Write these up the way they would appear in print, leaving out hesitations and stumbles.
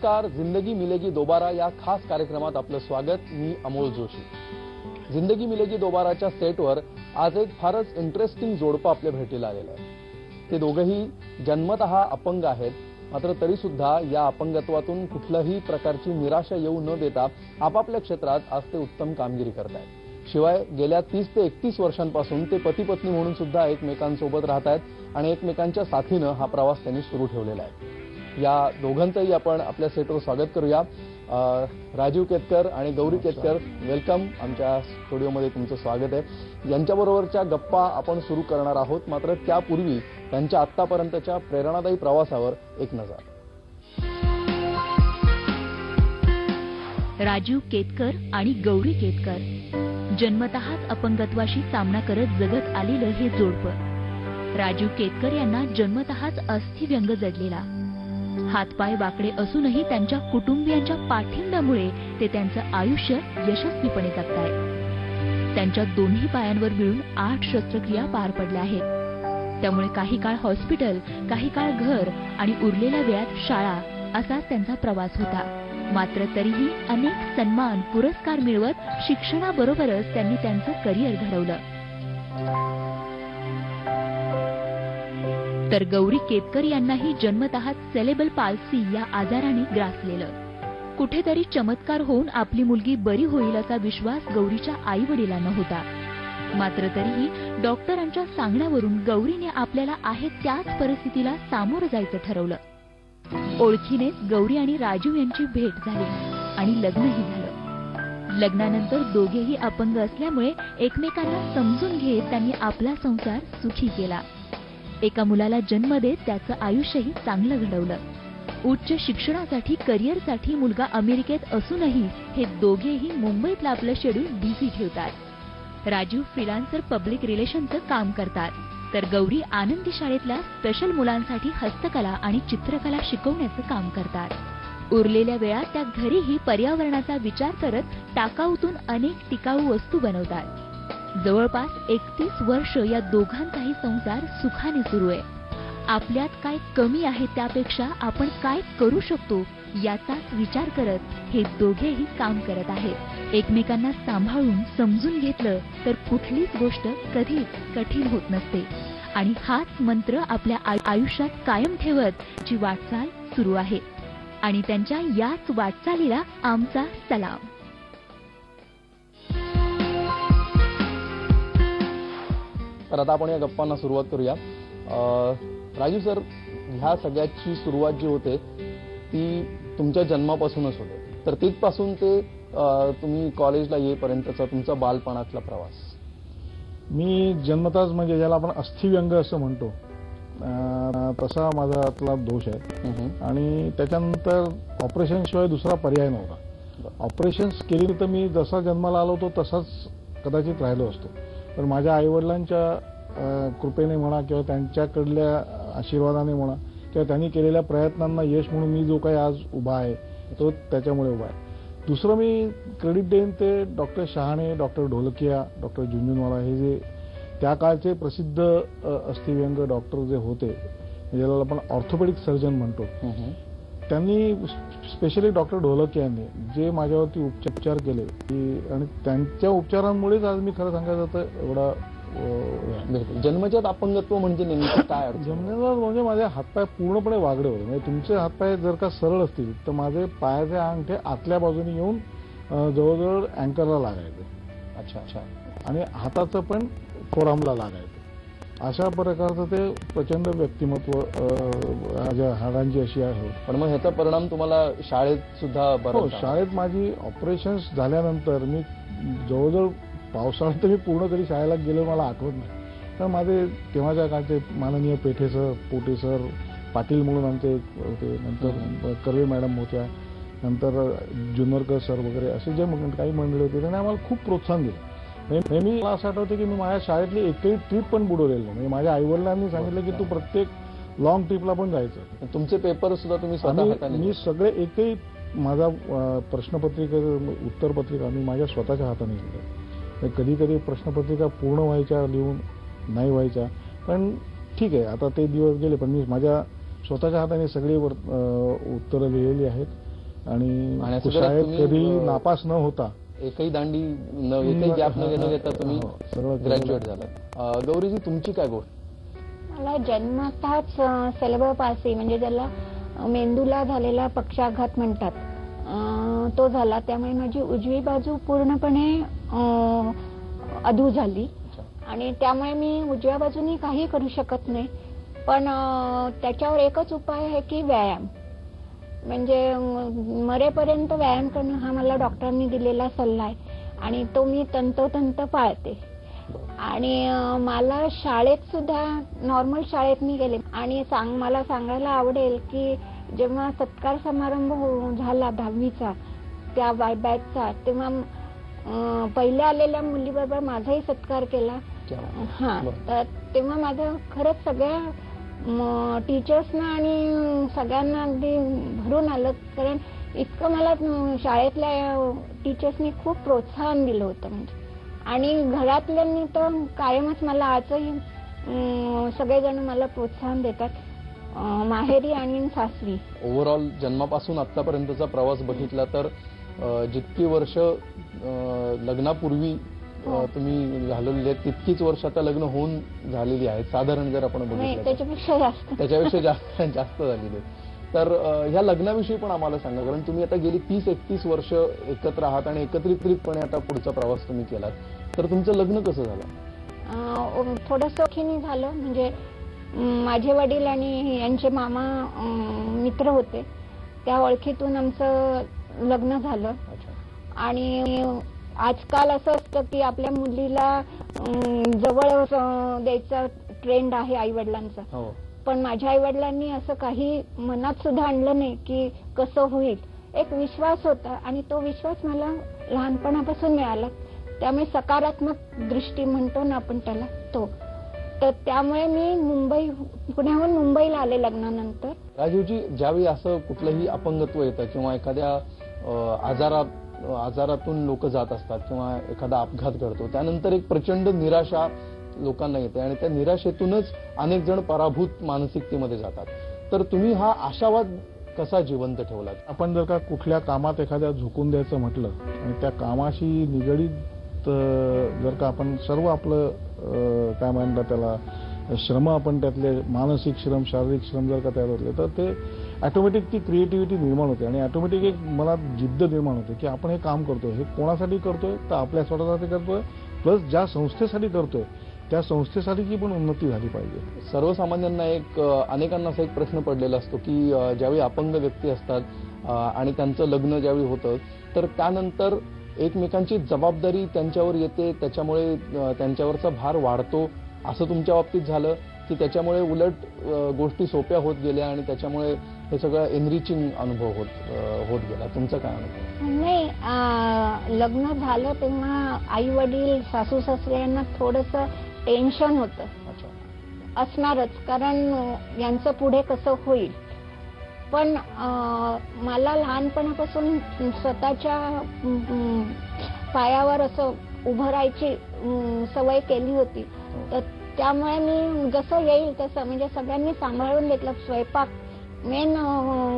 नमस्कार, जिंदगी मिलेगी दोबारा या खास कार्यक्रमात आपलं स्वागत। मी अमोल जोशी। जिंदगी मिलेगी दोबाराच्या सेटवर आज एक फारच इंटरेस्टिंग जोडपं आपल्या भेटीला आलेलं आहे। ते दोघेही जन्मतः अपंग आहेत, मात्र तरी सुद्धा या अपंगत्वातून कुठल्याही प्रकारची निराशा येऊ न देता आपापल्या क्षेत्रात आज ते उत्तम कामगिरी करतायत। शिवाय गेल्या 30 ते 31 वर्षांपासून ते पती पत्नी म्हणून सुद्धा एकमेकांसोबत राहतात आणि एकमेकांच्या साथीने हा प्रवास त्यांनी सुरू ठेवलेला आहे। या दोघांचंही आपण आपल्या सेटवर स्वागत करूया। राजीव केतकर आणि गौरी केतकर, वेलकम। आमच्या स्टुडिओमध्ये तुमचं स्वागत आहे। यांच्याबरोबरच्या गप्पा आपण सुरू करणार आहोत, मात्र त्यापूर्वी त्यांच्या आत्तापर्यंतच्या प्रेरणादायी प्रवासावर एक नजर। राजीव केतकर आणि गौरी केतकर जन्मतःच अपंगत्वाशी सामना करत जगत आलेलं हे जोडपं। राजीव केतकर यांना जन्मतःच अस्थिव्यंग जडलेला। हातपाय वाकडे असूनही त्यांच्या कुटुंबियांच्या पाठिंब्यामुळे ते त्यांचं आयुष्य यशस्वीपणे जगतायत। त्यांच्या दोन्ही पायांवर मिळून 8 शस्त्रक्रिया पार पडल्या आहेत। त्यामुळे काही काळ हॉस्पिटल, काही काळ घर आणि उरलेल्या वेळात शाळा असाच त्यांचा प्रवास होता। मात्र तरीही अनेक सन्मान, पुरस्कार मिळवत शिक्षणाबरोबरच त्यांनी त्यांचं करिअर घडवलं। तर गौरी केतकर यांनाही जन्मतःच सेरेब्रल पाल्सी या आजाराने ग्रासलेलं। कुठेतरी चमत्कार होऊन आपली मुलगी बरी होईल असा विश्वास गौरीच्या आई वडिलांना होता। मात्र तरीही डॉक्टरांच्या सांगण्यावरून गौरीने आपल्याला आहे त्याच परिस्थितीला सामोरं जायचं ठरवलं। ओळखीनेच गौरी आणि राजीव यांची भेट झाली आणि लग्नही झालं। लग्नानंतर दोघेही अपंग असल्यामुळे एकमेकांना समजून घेत त्यांनी आपला संसार सुखी केला। एका मुलाला जन्म देत त्याचं आयुष्यही चांगलं घडवलं। उच्च शिक्षणासाठी, करिअरसाठी मुलगा अमेरिकेत असूनही हे दोघेही मुंबईतलं आपलं शेड्यूल बिझी ठेवतात। राजीव फ्रीलान्सर पब्लिक रिलेशनचं काम करतात, तर गौरी आनंदी शाळेतल्या स्पेशल मुलांसाठी हस्तकला आणि चित्रकला शिकवण्याचं काम करतात। उरलेल्या वेळात त्या घरीही पर्यावरणाचा विचार करत टाकाऊतून अनेक टिकाऊ वस्तू बनवतात। जवळपास 31 वर्ष या दोघांचाही संसार सुखाने सुरू आहे। आपल्यात काय कमी आहे त्यापेक्षा आपण काय करू शकतो याचाच विचार करत हे दोघेही काम करत आहेत। एकमेकांना सांभाळून समजून घेतलं तर कुठलीच गोष्ट कधीच कठीण होत नसते आणि हाच मंत्र आपल्या आयुष्यात कायम ठेवत जी वाटचाल सुरू आहे आणि त्यांच्या याच वाटचालीला आमचा सलाम। तर आता आपण या गप्पांना सुरुवात करूया। राजीव सर, ह्या सगळ्याची सुरुवात जी होते ती तुमच्या जन्मापासूनच होते, तर तिथपासून ते तुम्ही कॉलेजला येईपर्यंतचा तुमचा बालपणातला प्रवास। मी जन्मताच म्हणजे ज्याला आपण अस्थिव्यंग असं म्हणतो तसा माझा दोष आहे आणि त्याच्यानंतर ऑपरेशन शिवाय दुसरा पर्याय नव्हता। ऑपरेशन्स केली तर मी जसा जन्माला आलो होतो तसाच कदाचित राहिलो असतो, पण माझ्या आईवडिलांच्या कृपेने म्हणा किंवा त्यांच्याकडल्या आशीर्वादाने म्हणा किंवा त्यांनी केलेल्या प्रयत्नांना यश म्हणून मी जो काही आज उभा आहे तो त्याच्यामुळे उभा आहे। दुसरं मी क्रेडिट देईन ते डॉक्टर शहाणे, डॉक्टर ढोलकिया, डॉक्टर झुंझुनवाला हे जे त्या काळचे प्रसिद्ध अस्थिव्यंग डॉक्टर जे होते, ज्याला आपण ऑर्थोपेडिक सर्जन म्हणतो, त्यांनी स्पेशली डॉक्टर ढोलकियांनी जे माझ्यावरती उपचार केले आणि त्यांच्या उपचारांमुळेच आज मी खरं सांगायचं तर एवढा जन्मजात अपंगत्व म्हणजे नेमकं काय? जन्मजात म्हणजे माझे हातपाय पूर्णपणे वागडे होते। म्हणजे तुमचे हातपाय जर का सरळ असतील तर माझे पायाचे अंगठे आतल्या बाजूने येऊन जवळजवळ अँकरला लागायचे। अच्छा अच्छा। आणि हाताचं पण फोरामला लागायचं। अशा प्रकारचं ते प्रचंड व्यक्तिमत्व हाडांची अशी आहे। पण मग ह्याचा परिणाम तुम्हाला शाळेत सुद्धा? हो, शाळेत माझी ऑपरेशन्स झाल्यानंतर मी जवळजवळ पावसाळ्यात तर मी पूर्ण तरी शाळेला गेलो मला आठवत नाही, तर माझे तेव्हाच्या काळचे माननीय पेठे सर, पोटे सर, पाटील म्हणून आमचे होते, नंतर कर्वे मॅडम होत्या, नंतर जुन्नरकर सर वगैरे असे जे काही मंडळी होते त्यांनी आम्हाला खूप प्रोत्साहन दिलं। मी मला असं आठवतं की मी माझ्या शाळेतली एकही ट्रिप पण बुडवलेली नाही। म्हणजे माझ्या आईवडिलांनी सांगितलं की तू प्रत्येक लॉंग ट्रिपला पण जायचं। तुमचे पेपर सुद्धा तुम्ही स्वतः? मी सगळे एकही माझा प्रश्नपत्रिका, उत्तरपत्रिका मी माझ्या स्वतःच्या हाताने लिहिलं। कधी कधी प्रश्नपत्रिका पूर्ण व्हायच्या, लिहून नाही व्हायच्या, पण ठीक आहे, आता ते दिवस गेले, पण मी माझ्या स्वतःच्या हाताने सगळी उत्तरं लिहिलेली आहेत आणि असं करत शाळेत तुम्ही, कधी नापास न होता एकही दांडी एकही गॅप न घेता तुम्ही सगळं ग्रॅज्युएट झालात. गौरीजी, तुमची काय गोष्ट? मला जन्मताच सेलेब्रल पाल्सी म्हणजे ज्याला मेंदूला झालेला पक्षाघात म्हणतात तो झाला. त्यामुळे माझी उजवी बाजू पूर्णपणे अधू झाली आणि त्यामुळे मी उजव्या बाजूनी काही करू शकत नाही. पण त्याच्यावर एकच उपाय आहे की व्यायाम, म्हणजे मरेपर्यंत व्यायाम करणं हा मला डॉक्टरांनी दिलेला सल्ला आहे आणि तो मी तंतोतंत पाळते. आणि मला शाळेत सुद्धा नॉर्मल शाळेत मी गेले आणि मला सांगायला आवडेल की जेव्हा सत्कार समारंभ झाला 10वीचा त्या बॅचचा, तेव्हा पहिल्या आलेल्या मुलीबरोबर माझाही सत्कार केला. हा, तर तेव्हा माझं खरंच सगळ्या टीचर्सना आणि सगळ्यांना अगदी भरून आलं, कारण इतकं मला शाळेतल्या टीचर्सनी खूप प्रोत्साहन दिलं होतं. म्हणजे आणि घरातल्यांनी तर कायमच मला आजही सगळेजण मला प्रोत्साहन देतात, माहेरी आणि सासरी. ओव्हरऑल जन्मापासून आतापर्यंतचा प्रवास बघितला तर जितकी वर्ष लग्नापूर्वी तुम्ही घालवलेली आहेत तितकीच वर्ष आता लग्न होऊन झालेली आहेत साधारण, जर आपण बघितलं त्याच्यापेक्षा जास्त झालेली. तर ह्या लग्नाविषयी पण आम्हाला सांगा, कारण तुम्ही आता गेली 30-31 वर्ष एकत्र आहात आणि एकत्रितपणे आता पुढचा प्रवास तुम्ही केलात. तर तुमचं लग्न कसं झालं? थोडंसं ओळखीने झालं. म्हणजे माझे वडील आणि यांचे मामा मित्र होते, त्या ओळखीतून आमचं लग्न झालं. आणि आजकाल असं असतं की आपल्या मुलीला जवळ द्यायचा ट्रेंड आहे आई वडिलांचा, पण माझ्या आई वडिलांनी असं काही मनात सुद्धा आणलं नाही की कसं होईल. एक विश्वास होता आणि तो विश्वास मला लहानपणापासून मिळाला. त्यामुळे सकारात्मक दृष्टी म्हणतो ना आपण त्याला, तो. तर त्यामुळे मी पुण्याहून मुंबईला आले लग्नानंतर. राजीवजी, ज्यावेळी असं कुठलंही अपंगत्व येतं किंवा एखाद्या आजारातून लोक जात असतात किंवा एखादा अपघात घडतो, त्यानंतर एक प्रचंड निराशा लोकांना येते आणि त्या निराशेतूनच अनेक जण पराभूत मानसिकतेमध्ये जातात. तर तुम्ही हा आशावाद कसा जिवंत ठेवलात? आपण जर का कुठल्या कामात एखाद्या झोकून द्यायचं म्हटलं आणि त्या कामाशी निगडीत जर का आपण सर्व आपलं काय म्हणतात त्याला श्रम, आपण त्यातले मानसिक श्रम, शारीरिक श्रम जर का तयार होतले, तर ते ऑटोमॅटिक ती क्रिएटिव्हिटी निर्माण होते आणि ऑटोमॅटिक एक मनात जिद्द निर्माण होते की आपण हे काम करतोय, हे कोणासाठी करतोय, तर आपल्या स्वतःसाठी करतोय, प्लस ज्या संस्थेसाठी करतोय त्या संस्थेसाठी पण उन्नती झाली पाहिजे. सर्वसामान्यांना अनेकांना असा एक प्रश्न पडलेला असतो की ज्यावेळी अपंग व्यक्ती असतात आणि त्यांचं लग्न ज्यावेळी होतं, तर त्यानंतर एकमेकांची जबाबदारी त्यांच्यावर येते, त्याच्यामुळे त्यांच्यावरचा भार वाढतो. असं तुमच्या बाबतीत झालं की त्याच्यामुळे उलट गोष्टी सोप्या होत गेल्या आणि त्याच्यामुळे हे सगळं एनरिचिंग अनुभव होत गेला? तुमचा काय अनुभव? नाही, लग्न झालं तेव्हा आई वडील, सासू सासरे यांना थोडंसं टेन्शन होतं, असणारच, कारण यांचं पुढे कसं होईल. पण मला लहानपणापासून स्वतःच्या पायावर असं उभं राहायची सवय केली होती. तर त्यामुळे मी जसं येईल तसं, म्हणजे सगळ्यांनी सांभाळून घेतलं. स्वयंपाक मेन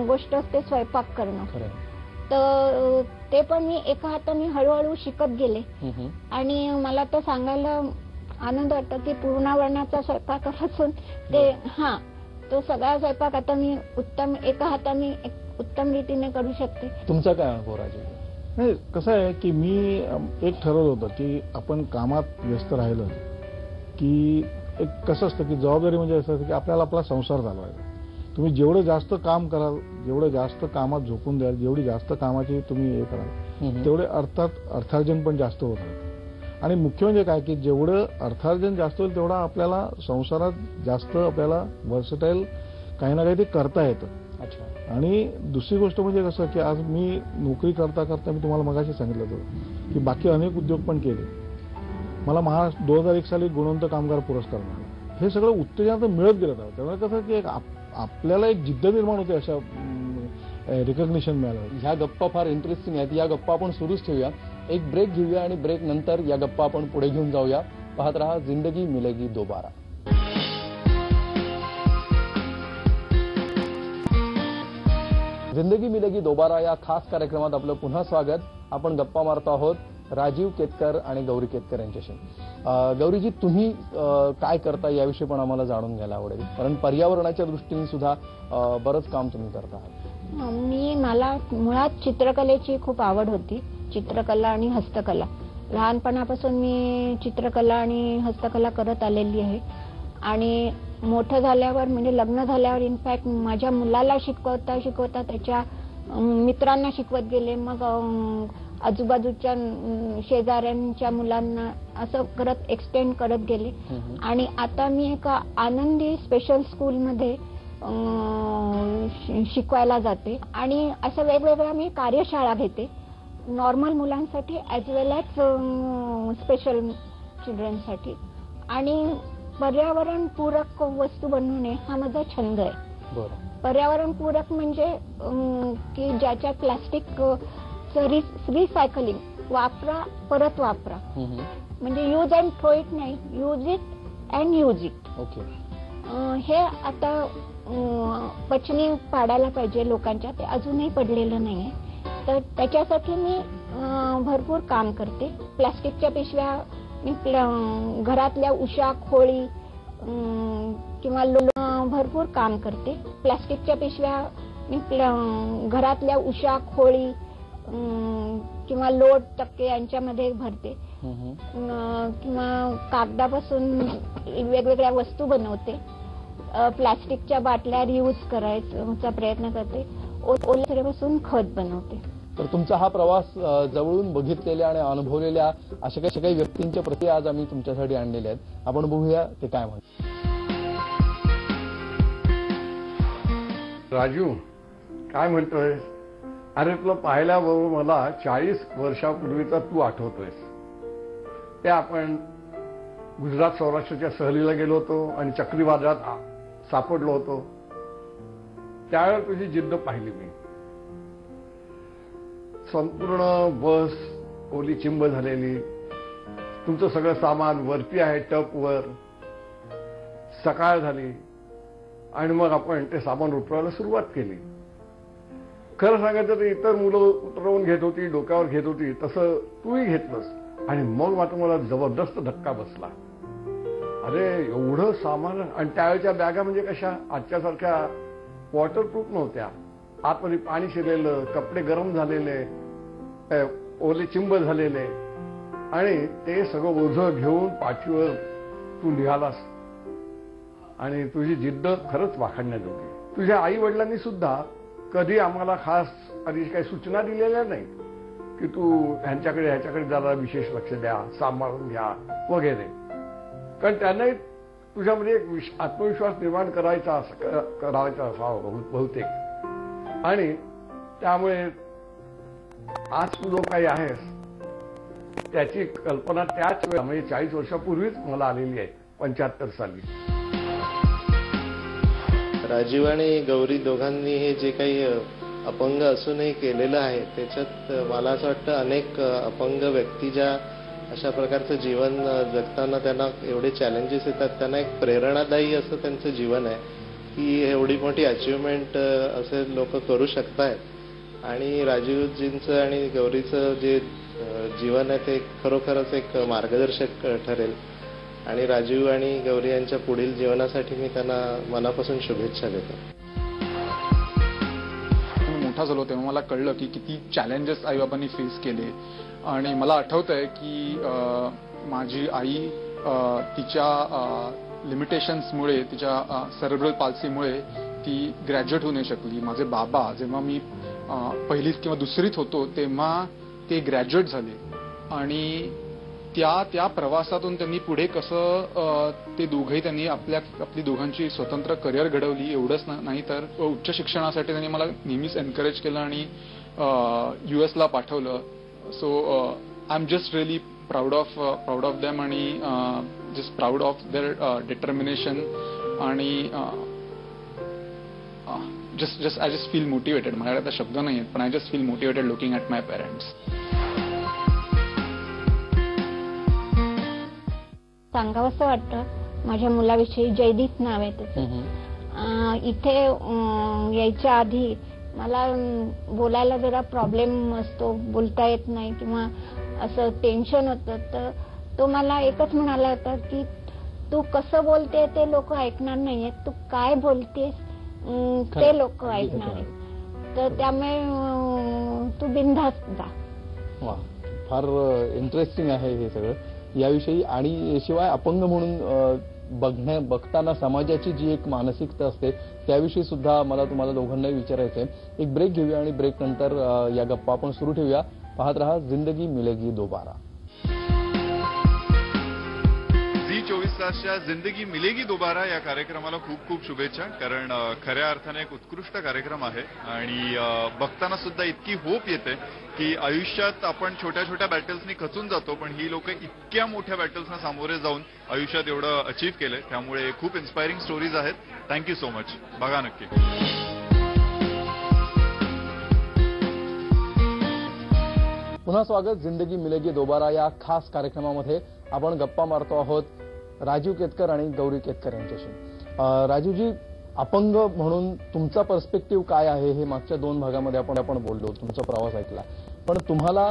गोष्ट असते, स्वयंपाक करणं. तर ते पण मी एका हाताने हळूहळू शिकत गेले आणि मला तर सांगायला आनंद वाटतो की पूर्णावरणाचा स्वयंपाकापासून ते तो सगळा स्वयंपाक आता मी एका हाताने उत्तम रीतीने करू शकते. तुमचा काय अनुभव राजीव? नाही, कसं आहे की मी एक ठरवलं होतं की आपण कामात व्यस्त राहिलं की एक कसं असतं की जबाबदारी म्हणजे असं असतं की आपल्याला आपला संसार चालवायचा. तुम्ही जेवढं जास्त काम कराल, जेवढं जास्त कामात झोकून द्याल, जेवढी जास्त कामाची तुम्ही हे कराल, तेवढे अर्थार्जन पण जास्त होत राहतं. आणि मुख्य म्हणजे काय की जेवढं अर्थार्जन जास्त होईल तेवढा आपल्याला संसारात जास्त आपल्याला वर्सटाईल काही ना काही ते करता येतं. आणि दुसरी गोष्ट म्हणजे कसं की आज मी नोकरी करता करता मी तुम्हाला मगाशी सांगितलं होतं की बाकी अनेक उद्योग पण केले. मला 2001 साली गुणवंत कामगार पुरस्कार मिळाला. हे सगळं उत्तेजन मिळत गेलं होतं. त्यामुळे कसं की आपल्याला एक जिद्द निर्माण होते अशा रिकॉग्निशन मिळालं. ह्या गप्पा फार इंटरेस्टिंग आहेत. या गप्पा आपण सुरूच ठेवूया. एक ब्रेक घेऊया आणि ब्रेक नंतर या गप्पा आपण पुढे घेऊन जाऊया. पाहत रहा जिंदगी मिलेगी दोबारा. जिंदगी मिलेगी दोबारा या खास कार्यक्रमात आपलं पुन्हा स्वागत. आपण गप्पा मारतो आहोत राजीव केतकर आणि गौरी केतकर यांच्याशी. गौरीजी, तुम्ही काय करता याविषयी पण आम्हाला जाणून घ्यायला आवडेल, कारण पर्यावरणाच्या दृष्टीने सुद्धा बरंच काम तुम्ही करत आहात. मला मुळात चित्रकलेची खूप आवड होती. चित्रकला आणि हस्तकला, लहानपणापासून मी चित्रकला आणि हस्तकला करत आलेली आहे. आणि मोठं झाल्यावर म्हणजे लग्न झाल्यावर इनफॅक्ट माझ्या मुलाला शिकवता शिकवता त्याच्या मित्रांना शिकवत गेले. मग आजूबाजूच्या शेजाऱ्यांच्या मुलांना असं करत एक्सटेंड करत गेले. आणि आता मी एका आनंदी स्पेशल स्कूलमध्ये शिकवायला जाते. आणि असं वेगवेगळ्या मी कार्यशाळा घेते, नॉर्मल मुलांसाठी ॲज वेल ॲज स्पेशल चिल्ड्रनसाठी. आणि पर्यावरण पूरक वस्तू बनवणे हा माझा छंद आहे. पर्यावरण पूरक म्हणजे की ज्याच्यात प्लास्टिक रिसायकलिंग, वापरा परत वापरा, म्हणजे यूज अँड थ्रो इट नाही, use it and use it. हे आता पचनी पाडायला पाहिजे लोकांच्या, ते अजूनही पडलेलं नाहीये. तर त्याच्यासाठी मी भरपूर काम करते. प्लास्टिकच्या पिशव्या मी घरातल्या उशा, खोळी किंवा भरपूर काम करते. प्लास्टिकच्या पिशव्या मी घरातल्या उशा, खोळी किंवा लोट, चक्के यांच्यामध्ये भरते. किंवा कागदापासून वेगवेगळ्या वस्तू बनवते. प्लास्टिकच्या बाटल्या रियूज करायचा प्रयत्न करते. ओल्यापासून खत बनवते. तर तुमचा हा प्रवास जवळून बघितलेल्या आणि अनुभवलेल्या अशा काही व्यक्तींच्या प्रति आज आम्ही तुमच्यासाठी आणलेले आहेत. आपण बघूया ते काय म्हणतात. राजू, काय म्हणतोय? अरे तुला पाहिल्याबरोबर मला 40 वर्षापूर्वीचा तू आठवतोयस. ते आपण गुजरात सौराष्ट्राच्या सहलीला गेलो होतो आणि चक्रीवादळात सापडलो होतो. त्यावेळेला तुझी जिद्द पाहिली मी. संपूर्ण बस ओली चिंब झालेली, तुमचं सगळं सामान वरती आहे टपवर. सकाळ झाली आणि मग आपण ते सामान उतरवायला सुरुवात केली. खरं सांगायचं तर इतर मुलं उतरवून घेत होती, डोक्यावर घेत होती, तसं तूही घेतलंस. आणि मग मात्र मला जबरदस्त धक्का बसला. अरे एवढं सामान, आणि त्यावेळेच्या बॅगा म्हणजे कशा, आजच्यासारख्या वॉटरप्रूफ नव्हत्या. आतमध्ये पाणी शिरलेलं, कपडे गरम झालेले, ओले चिंब झालेले, आणि ते सगळं ओझं घेऊन पाठीवर तू निघालास. आणि तुझी जिद्द खरंच वाखाणण्याजोगी. तुझ्या आई वडिलांनी सुद्धा कधी आम्हाला खास आधी काही सूचना दिलेल्या नाही की तू ह्याच्याकडे जरा विशेष लक्ष द्या, सांभाळून घ्या वगैरे. कारण त्यांनाही तुझ्यामध्ये एक आत्मविश्वास निर्माण करायचा असावा बहुतेक. आणि त्यामुळे आज तू जो काही आहेस त्याची कल्पना त्याच वेळा म्हणजे 40 वर्षापूर्वीच मला आलेली आहे, 75 साली. राजीव आणि गौरी दोघांनी हे जे काही अपंग असूनही केलेलं आहे त्याच्यात मला असं वाटतं अनेक अपंग व्यक्ती ज्या अशा प्रकारचं जीवन जगताना त्यांना एवढे चॅलेंजेस येतात, त्यांना एक प्रेरणादायी असं त्यांचं जीवन आहे की एवढी मोठी अचिव्हमेंट असे लोक करू शकतायत. आणि राजीवजींचं आणि गौरीचं जे जीवन आहे ते खरोखरच एक मार्गदर्शक ठरेल. आणि राजीव आणि गौरी यांच्या पुढील जीवनासाठी मी त्यांना मनापासून शुभेच्छा देतो. मोठा झालो तेव्हा मला कळलं की किती चॅलेंजेस आईबाबांनी फेस केले. आणि मला आठवतंय की माझी आई तिच्या लिमिटेशन्समुळे, तिच्या सेरेब्रल पाल्सीमुळे ती ग्रॅज्युएट होऊ नाही शकली. माझे बाबा जेव्हा मी पहिलीत किंवा दुसरीत होतो तेव्हा ते ग्रॅज्युएट झाले. आणि त्या प्रवासातून त्यांनी पुढे कसं ते दोघंही त्यांनी आपली दोघांची स्वतंत्र करिअर घडवली. एवढंच नाही तर उच्च शिक्षणासाठी त्यांनी मला नेहमीच एनकरेज केलं आणि US ला पाठवलं. So I am just really proud of them आणि just proud of their determination. आणि आय जस्ट फील मोटिवेटेड. माझ्याकडे आता शब्द नाही आहेत पण I just feel motivated looking at my parents. सांगावंसं वाटतं माझ्या मुलाविषयी. जयदीप नाव आहे त्याचं. इथे यायच्या आधी मला बोलायला जरा प्रॉब्लेम असतो, बोलता येत नाही किंवा असं टेन्शन होतं, तर तो मला एकच म्हणाला होता की तू कसं बोलते ते लोक ऐकणार नाहीयेत, तू काय बोलतेस ते लोक ऐकणार आहेत, तर त्यामुळे तू बिनधास्त जा. वा, फार इंटरेस्टिंग आहे हे सगळं याविषयी. आणि शिवाय अपंग म्हणून बघताना समाजाची जी एक मानसिकता असते त्याविषयी सुद्धा मला तुम्हाला दोघांनाही विचारायचं आहे. एक ब्रेक घेऊया आणि ब्रेक नंतर या गप्पा आपण सुरू ठेवूया. पाहत रहा जिंदगी मिलेगी दोबारा. झी 24 तासच्या जिंदगी मिलेगी दोबारा या कार्यक्रमाला खूप खूप शुभेच्छा. कारण खऱ्या अर्थाने एक उत्कृष्ट कार्यक्रम आहे आणि बघताना सुद्धा इतकी होप येते की आयुष्यात आपण छोट्या छोट्या बॅटल्सनी खचून जातो, पण ही लोक इतक्या मोठ्या बॅटल्सना सामोरे जाऊन आयुष्यात एवढं अचीव्ह केलंय. त्यामुळे खूप इन्स्पायरिंग स्टोरीज आहेत. Thank you so much. बघा नक्की. पुन्हा स्वागत जिंदगी मिलेगी दोबारा या खास कार्यक्रमामध्ये. आपण गप्पा मारतो आहोत राजीव केतकर आणि गौरी केतकर यांच्याशी. राजीवजी, अपंग म्हणून तुमचा पर्स्पेक्टिव्ह काय आहे हे मागच्या 2 भागामध्ये आपण बोललो, तुमचा प्रवास ऐकला. पण तुम्हाला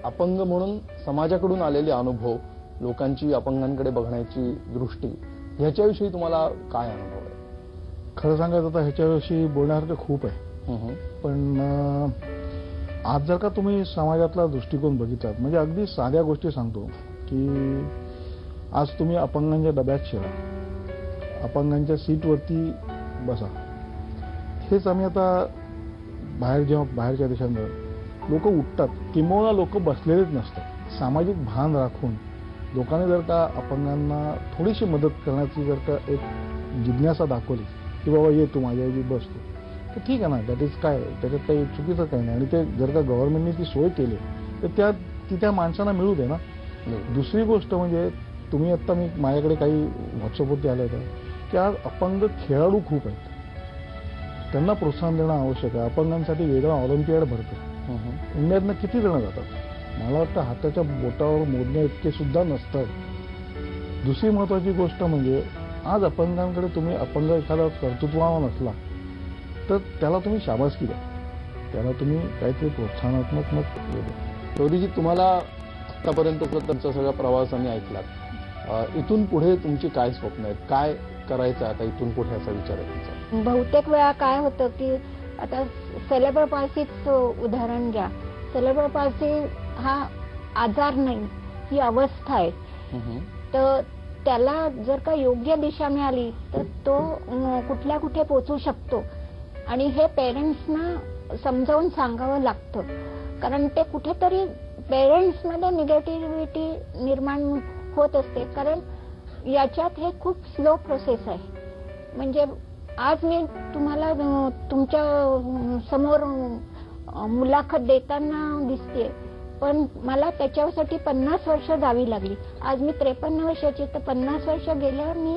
अपंग म्हणून समाजाकडून आलेले अनुभव, लोकांची अपंगांकडे बघण्याची दृष्टी, ह्याच्याविषयी तुम्हाला काय अनुभव आहे? खरं सांगायचं तर ह्याच्याविषयी बोलण्यासारखं खूप आहे. पण आज जर का तुम्ही समाजातला दृष्टिकोन बघितलात, म्हणजे अगदी साध्या गोष्टी सांगतो की आज तुम्ही अपंगांच्या डब्यात शिरा, अपंगांच्या सीटवरती बसा. हेच आम्ही आता जेव्हा बाहेरच्या देशांमध्ये लोक उठतात, किंबहुना लोक बसलेलेच नसतात. सामाजिक भान राखून लोकांनी जर का अपंगांना थोडीशी मदत करण्याची जर का एक जिज्ञासा दाखवली की बाबा ये तू माझ्याऐवजी बस तू, तर ठीक आहे ना, दॅट इज काय, त्याच्यात काही चुकीचं काही नाही. आणि ते जर का गव्हर्नमेंटने ती सोय केली तर त्या माणसांना मिळू दे ना. दुसरी गोष्ट म्हणजे तुम्ही आता माझ्याकडे काही व्हॉट्सअपवरती आलं होतं की आज अपंग खेळाडू खूप आहेत, त्यांना प्रोत्साहन देणं आवश्यक आहे. अपंगांसाठी वेगळा ऑलिम्पियाड भरतो. इंडियातनं किती जण जातात? मला वाटतं हाताच्या बोटावर मोजण्या इतके सुद्धा नसतात. दुसरी महत्वाची गोष्ट म्हणजे आज अपंगांकडे तुम्ही अपंग एखादा कर्तृत्वान नसला तर त्याला तुम्ही शाबासकी द्या, त्याला तुम्ही काहीतरी प्रोत्साहनात्मक मत द्या. गौरीजी, तुम्हाला आतापर्यंतचा तुमचा सगळा प्रवास आम्ही ऐकलात. इथून पुढे तुमची काय स्वप्न आहेत, काय करायचं आता इथून पुढे असा विचार आहे तुमचा? बहुतेक वेळा काय होतं की आता सेलेब्रल पाल्सीच उदाहरण घ्या. सेलेब्रल पाल्सी हा आजार नाही, ही अवस्था आहे. तर त्याला जर का योग्य दिशा मिळाली तर तो कुठल्या कुठे पोहोचू शकतो. आणि हे पेरेंट्सना समजावून सांगावं लागतं, कारण ते कुठेतरी पेरेंट्समध्ये निगेटिव्हिटी निर्माण होत असते. कारण याच्यात हे खूप स्लो प्रोसेस आहे. म्हणजे आज मी तुम्हाला तुमच्या समोर मुलाखत देताना दिसते, पण मला त्याच्यासाठी 50 वर्ष जावी लागली. आज मी 53 वर्षाची, तर 50 वर्ष गेल्यावर मी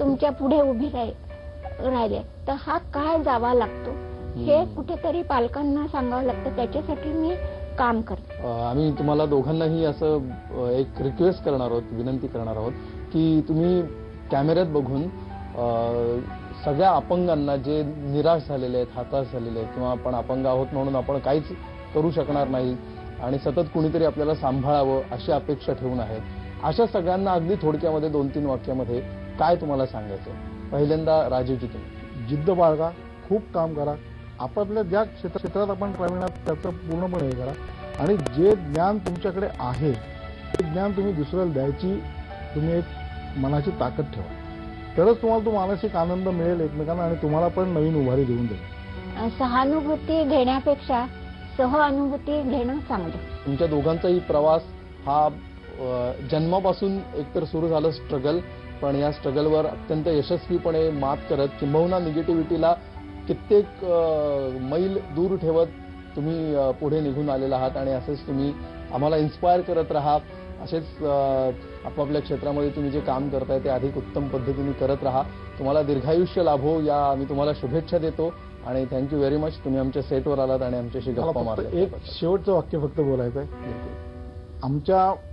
तुमच्या पुढे उभी राहिले. तर हा काय जावा लागतो हे कुठेतरी पालकांना सांगावं लागतं. त्याच्यासाठी मी काम करते. आम्ही तुम्हाला दोघांनाही असं एक रिक्वेस्ट करणार आहोत, विनंती करणार आहोत की तुम्ही कॅमेऱ्यात बघून सगळ्या अपंगांना जे निराश झालेले आहेत, हताश झालेले आहेत, किंवा आपण अपंग आहोत म्हणून आपण काहीच करू शकणार नाही आणि सतत कुणीतरी आपल्याला सांभाळावं अशी अपेक्षा ठेवून आहे, अशा सगळ्यांना अगदी थोडक्यामध्ये 2-3 वाक्यामध्ये काय तुम्हाला सांगायचं? पहिल्यांदा राजीवजी, तुम्ही जिद्द बाळगा, खूप काम करा, आपापल्या ज्या क्षेत्रात आपण प्रवीण आहात त्याचं पूर्णपणे हे करा. आणि जे ज्ञान तुमच्याकडे आहे ते ज्ञान तुम्ही दुसऱ्याला द्यायची तुम्ही एक मनाची ताकद ठेवा, तरच तुम्हाला तो मानसिक आनंद मिळेल एकमेकांना आणि तुम्हाला पण नवीन उभारी देऊन देईल. सहानुभूती घेण्यापेक्षा सहानुभूती घेणं चांगलं. तुमच्या दोघांचाही प्रवास हा जन्मापासून एकतर सुरू झालं स्ट्रगल, पण या स्ट्रगलवर अत्यंत यशस्वीपणे मात करत, किंबहुना निगेटिव्हिटीला कित्येक मैल दूर ठेवत तुम्ही पुढे निघून आलेला आहात. आणि असेच तुम्ही आम्हाला इन्स्पायर करत राहा. असेच आपापल्या क्षेत्रामध्ये तुम्ही जे काम करताय ते अधिक उत्तम पद्धतीने करत राहा. तुम्हाला दीर्घायुष्य लाभो या आम्ही तुम्हाला शुभेच्छा देतो. आणि थँक्यू व्हेरी मच, तुम्ही आमच्या सेटवर आलात आणि आमच्याशी गप्पा मारल्या. एक शेवटचं वाक्य फक्त बोलायचं आहे.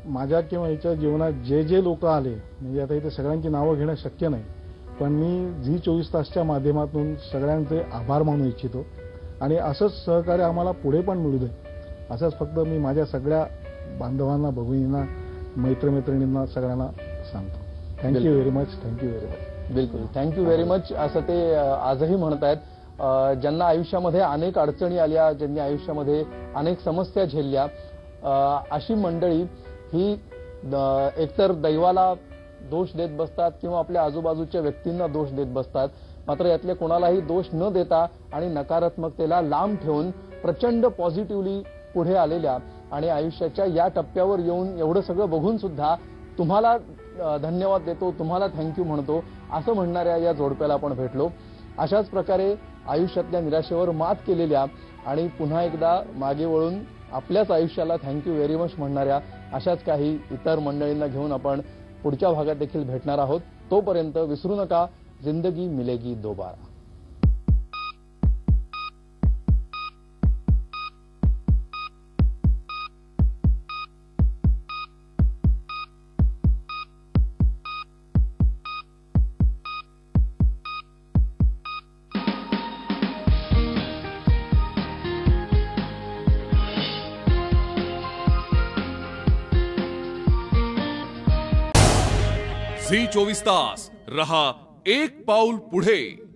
माझ्या किंवा याच्या जीवनात जे जे लोक आले, म्हणजे आता इथे सगळ्यांची नावं घेणं शक्य नाही, पण मी झी 24 तासच्या माध्यमातून सगळ्यांचे आभार मानू इच्छितो. आणि असंच सहकार्य आम्हाला पुढे पण मिळू दे, असंच फक्त मी माझ्या सगळ्या बांधवांना, भगिनींना, मैत्रमैत्रिणींना सगळ्यांना सांगतो. Thank you very much. Thank you very much. बिलकुल, थँक्यू व्हेरी मच असं ते आजही म्हणतायत. ज्यांना आयुष्यामध्ये अनेक अडचणी आल्या, ज्यांनी आयुष्यामध्ये अनेक समस्या झेलल्या, अशी मंडळी ही एकतर दैवाला दोष देत बसतात किंवा आपल्या आजूबाजूच्या व्यक्तींना दोष देत बसतात. मात्र यातले कोणालाही दोष न देता आणि नकारात्मकतेला लांब ठेवून प्रचंड पॉझिटिव्हली पुढे आलेल्या आणि आयुष्याच्या या टप्प्यावर येऊन एवढं सगळं बघून सुद्धा तुम्हाला धन्यवाद देतो, तुम्हाला थँक्यू म्हणतो असं म्हणणाऱ्या या जोडप्याला आपण भेटलो. अशाच प्रकारे आयुष्यातल्या निराशेवर मात केलेल्या आणि पुन्हा एकदा मागे वळून आपल्याच आयुष्याला थँक्यू व्हेरी मच म्हणणाऱ्या अशाच काही इतर मंडळींना घेऊन आपण पुढच्या भागात देखील भेटणार आहोत. तोपर्यंत विसरू नका, जिंदगी मिलेगी दोबारा. झी 24 तास रहा एक पाऊल पुढे.